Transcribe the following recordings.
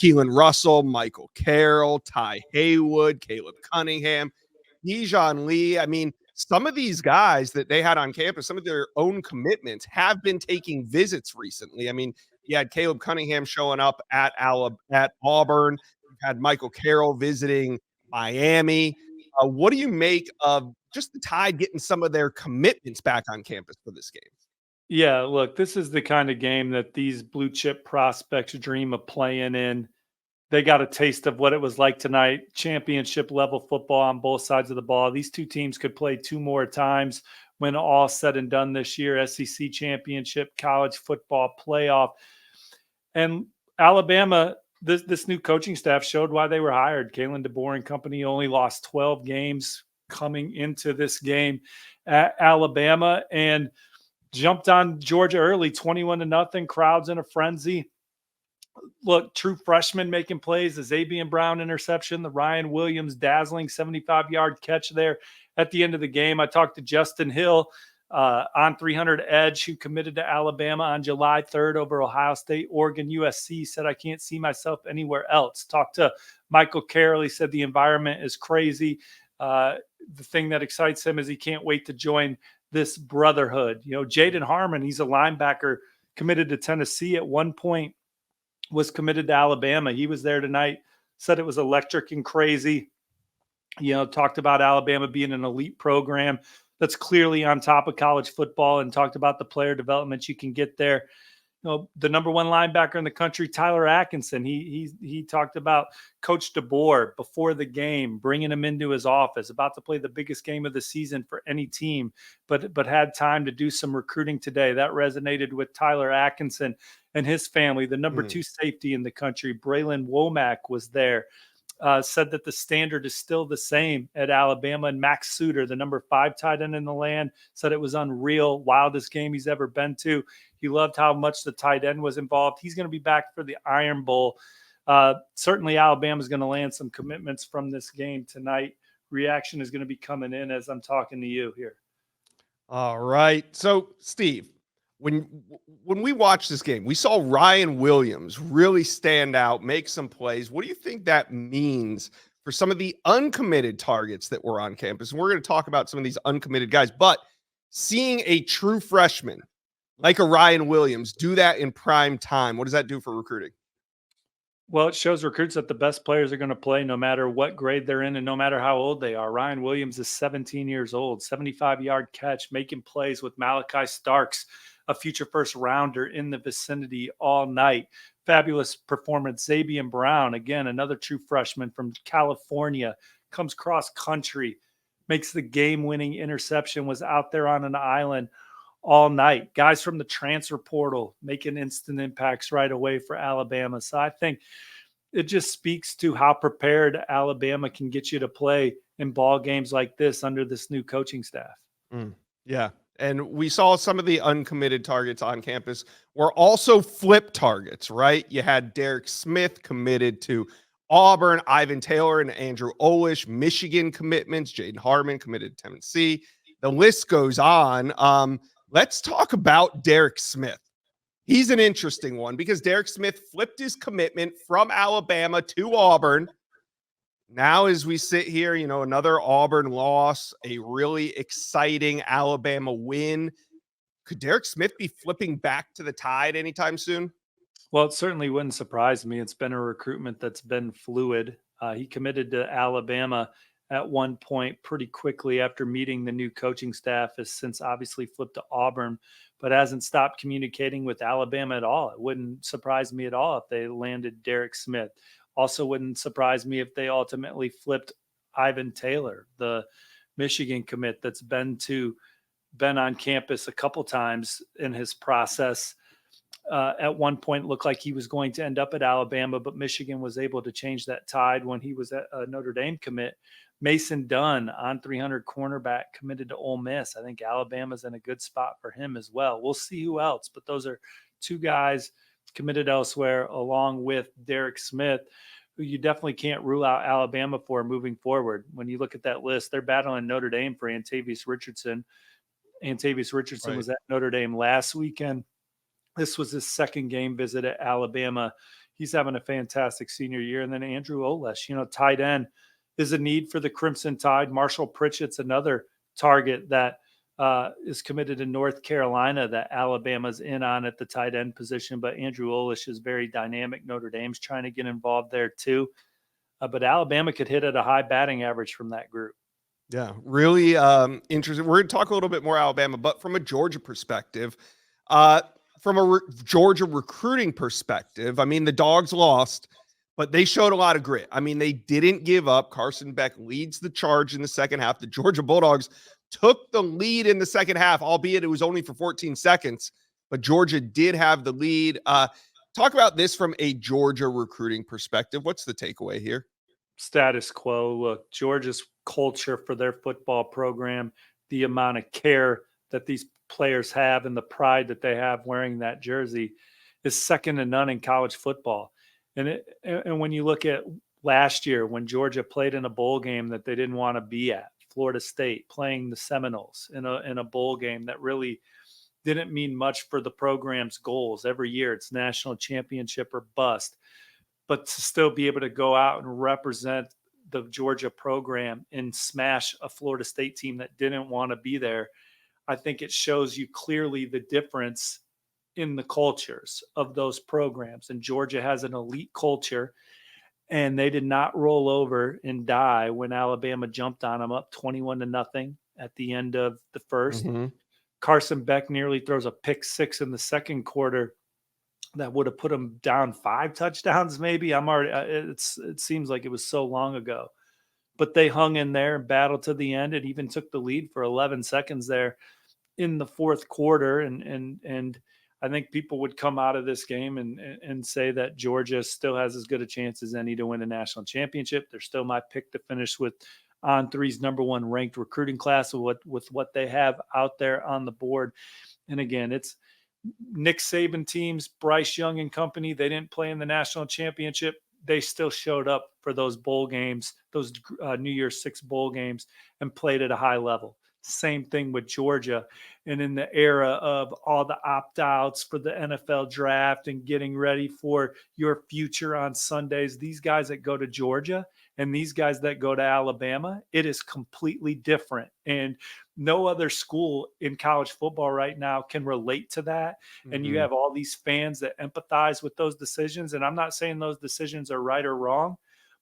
Keelan Russell, Michael Carroll, Ty Haywood, Caleb Cunningham, Dijon Lee. I mean, some of these guys that they had on campus, some of their own commitments have been taking visits recently. I mean, you had Caleb Cunningham showing up at Auburn. You've had Michael Carroll visiting Miami. What do you make of just the Tide getting some of their commitments back on campus for this game? Yeah, look, this is the kind of game that these blue chip prospects dream of playing in. They got a taste of what it was like tonight. Championship level football on both sides of the ball. These two teams could play two more times when all said and done this year. SEC championship, college football playoff. And Alabama, this new coaching staff showed why they were hired. Kalen DeBoer and company only lost 12 games coming into this game at Alabama and jumped on Georgia early, 21-0, crowds in a frenzy. Look, true freshman making plays, the Xavier Brown interception, the Ryan Williams dazzling 75-yard catch there at the end of the game. I talked to Justin Hill on 300 Edge, who committed to Alabama on July 3rd over Ohio State, Oregon, USC, said, I can't see myself anywhere else. Talked to Michael Carroll. He said the environment is crazy. The thing that excites him is he can't wait to join this brotherhood. You know, Jaden Harmon, he's a linebacker committed to Tennessee at one point, was committed to Alabama. He was there tonight, said it was electric and crazy. You know, talked about Alabama being an elite program that's clearly on top of college football, and talked about the player development you can get there. You know, the number one linebacker in the country, Tyler Atkinson, he talked about Coach DeBoer before the game, bringing him into his office, about to play the biggest game of the season for any team, but had time to do some recruiting today. That resonated with Tyler Atkinson and his family. The number two safety in the country, Braylon Womack, was there. Said that the standard is still the same at Alabama. And Max Suter, the number 5 tight end in the land, said it was unreal, wildest game he's ever been to. He loved how much the tight end was involved. He's going to be back for the Iron Bowl. Certainly Alabama's going to land some commitments from this game tonight. Reaction is going to be coming in as I'm talking to you here. All right. So, Steve, when we watched this game, we saw Ryan Williams really stand out, make some plays. What do you think that means for some of the uncommitted targets that were on campus? And we're going to talk about some of these uncommitted guys, but seeing a true freshman like a Ryan Williams do that in prime time, what does that do for recruiting? Well, it shows recruits that the best players are going to play no matter what grade they're in and no matter how old they are. Ryan Williams is 17 years old, 75-yard catch, making plays with Malachi Starks, a future first rounder in the vicinity all night. Fabulous performance. Xavier Brown, again, another true freshman from California, comes cross country, makes the game-winning interception, was out there on an island all night. Guys from the transfer portal making instant impacts right away for Alabama. So I think it just speaks to how prepared Alabama can get you to play in ball games like this under this new coaching staff. Yeah. And we saw some of the uncommitted targets on campus were also flip targets, right? You had Derek Smith committed to Auburn, Ivan Taylor and Andrew Olish, Michigan commitments, Jaden Harmon committed to Tennessee. The list goes on. Let's talk about Derek Smith. He's an interesting one because Derek Smith flipped his commitment from Alabama to Auburn. Now, as we sit here, you know, another Auburn loss, a really exciting Alabama win. Could Derek Smith be flipping back to the Tide anytime soon? Well, it certainly wouldn't surprise me. It's been a recruitment that's been fluid. He committed to Alabama at one point pretty quickly after meeting the new coaching staff, has since obviously flipped to Auburn, but hasn't stopped communicating with Alabama at all. It wouldn't surprise me at all if they landed Derek Smith. Also wouldn't surprise me if they ultimately flipped Ivan Taylor, the Michigan commit that's been on campus a couple times in his process. At one point looked like he was going to end up at Alabama, but Michigan was able to change that tide when he was at a Notre Dame commit. Mason Dunn, on 300 cornerback, committed to Ole Miss. I think Alabama's in a good spot for him as well. We'll see who else, but those are two guys committed elsewhere, along with Derek Smith, who you definitely can't rule out Alabama for moving forward. When you look at that list, they're battling Notre Dame for Antavius Richardson. Antavius Richardson Right. was at Notre Dame last weekend. This was his second game visit at Alabama. He's having a fantastic senior year. And then Andrew Olesh, tight end is a need for the Crimson Tide. Marshall Pritchett's another target that is committed to North Carolina that Alabama's in on at the tight end position. But Andrew Olesh is very dynamic. Notre Dame's trying to get involved there too. But Alabama could hit at a high batting average from that group. Yeah, really interesting. We're going to talk a little bit more Alabama, but from a Georgia perspective, from a Georgia recruiting perspective, I mean, the Dogs lost, but they showed a lot of grit. I mean, they didn't give up. Carson Beck leads the charge in the second half. The Georgia Bulldogs took the lead in the second half, albeit it was only for 14 seconds, but Georgia did have the lead. Talk about this from a Georgia recruiting perspective. What's the takeaway here? Status quo. Look, Georgia's culture for their football program, the amount of care that these players have and the pride that they have wearing that jersey is second to none in college football. And when you look at last year when Georgia played in a bowl game that they didn't want to be at, Florida State playing the Seminoles in a bowl game that really didn't mean much for the program's goals. Every year it's national championship or bust. But to still be able to go out and represent the Georgia program and smash a Florida State team that didn't want to be there, I think it shows you clearly the difference in the cultures of those programs. And Georgia has an elite culture, and they did not roll over and die when Alabama jumped on them up 21-0 at the end of the first. Mm-hmm. Carson Beck nearly throws a pick six in the second quarter that would have put them down 5 touchdowns. Maybe it seems like it was so long ago, but they hung in there and battled to the end. It even took the lead for 11 seconds there in the fourth quarter. And I think people would come out of this game and say that Georgia still has as good a chance as any to win a national championship. They're still my pick to finish with On3's #1 ranked recruiting class with what they have out there on the board. And again, it's Nick Saban teams, Bryce Young and company. They didn't play in the national championship. They still showed up for those bowl games, those New Year's Six bowl games, and played at a high level. Same thing with Georgia. And in the era of all the opt-outs for the NFL draft and getting ready for your future on Sundays, these guys that go to Georgia and these guys that go to Alabama, it is completely different. And no other school in college football right now can relate to that. Mm-hmm. And you have all these fans that empathize with those decisions. And I'm not saying those decisions are right or wrong,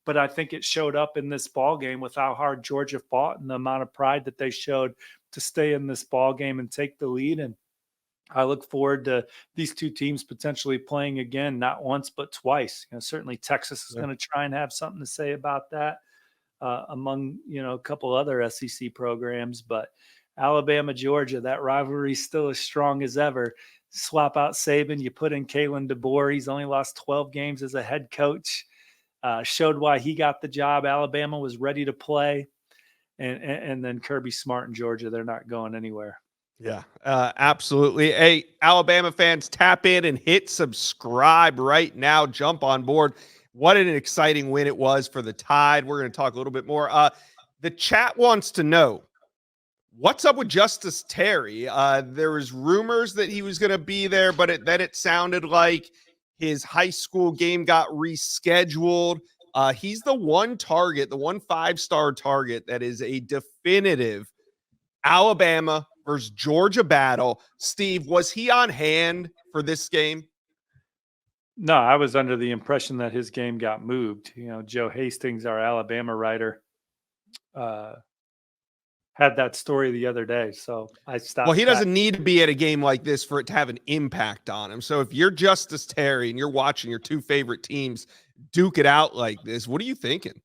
but I think it showed up in this ball game with how hard Georgia fought and the amount of pride that they showed to stay in this ball game and take the lead. And I look forward to these two teams potentially playing again, not once, but twice. Certainly Texas is going to try and have something to say about that among, a couple other SEC programs. But Alabama, Georgia, that rivalry is still as strong as ever. Swap out Saban, you put in Kalen DeBoer. He's only lost 12 games as a head coach. Showed why he got the job. Alabama was ready to play. And then Kirby Smart in Georgia, they're not going anywhere. Yeah, absolutely. Hey, Alabama fans, tap in and hit subscribe right now. Jump on board. What an exciting win it was for the Tide. We're going to talk a little bit more. The chat wants to know, what's up with Justus Terry? There was rumors that he was going to be there, but then it sounded like his high school game got rescheduled. He's the one target, the one 5-star target that is a definitive Alabama versus Georgia battle. Steve, was he on hand for this game? No, I was under the impression that his game got moved. Joe Hastings, our Alabama writer, had that story the other day. So I stopped. Well, he doesn't need to be at a game like this for it to have an impact on him. So if you're Justus Terry and you're watching your two favorite teams duke it out like this, what are you thinking?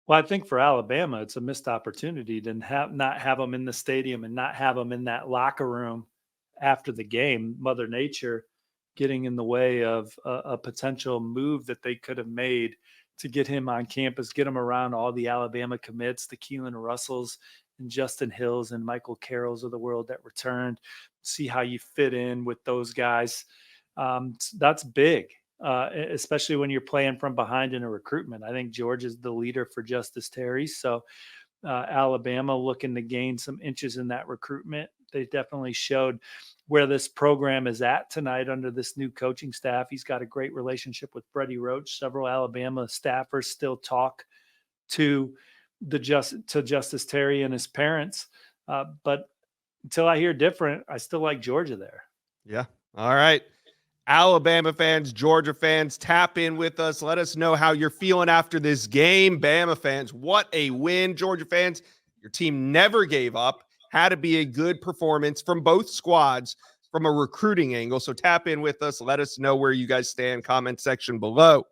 Well, I think for Alabama, it's a missed opportunity to not have them in the stadium and not have them in that locker room after the game. Mother Nature getting in the way of a potential move that they could have made to get him on campus, get him around all the Alabama commits, the Keelan Russells and Justin Hills and Michael Carrolls of the world that returned, see how you fit in with those guys. That's big. Especially when you're playing from behind in a recruitment. I think Georgia's the leader for Justus Terry. So Alabama looking to gain some inches in that recruitment they definitely showed where this program is at tonight under this new coaching staff. He's got a great relationship with Freddie Roach. Several Alabama staffers still talk to Justus Terry and his parents. But until I hear different, I still like Georgia there. Yeah. All right. Alabama fans, Georgia fans, tap in with us. Let us know how you're feeling after this game. Bama fans, what a win. Georgia fans, your team never gave up. Had to be a good performance from both squads from a recruiting angle. So tap in with us. Let us know where you guys stand. Comment section below.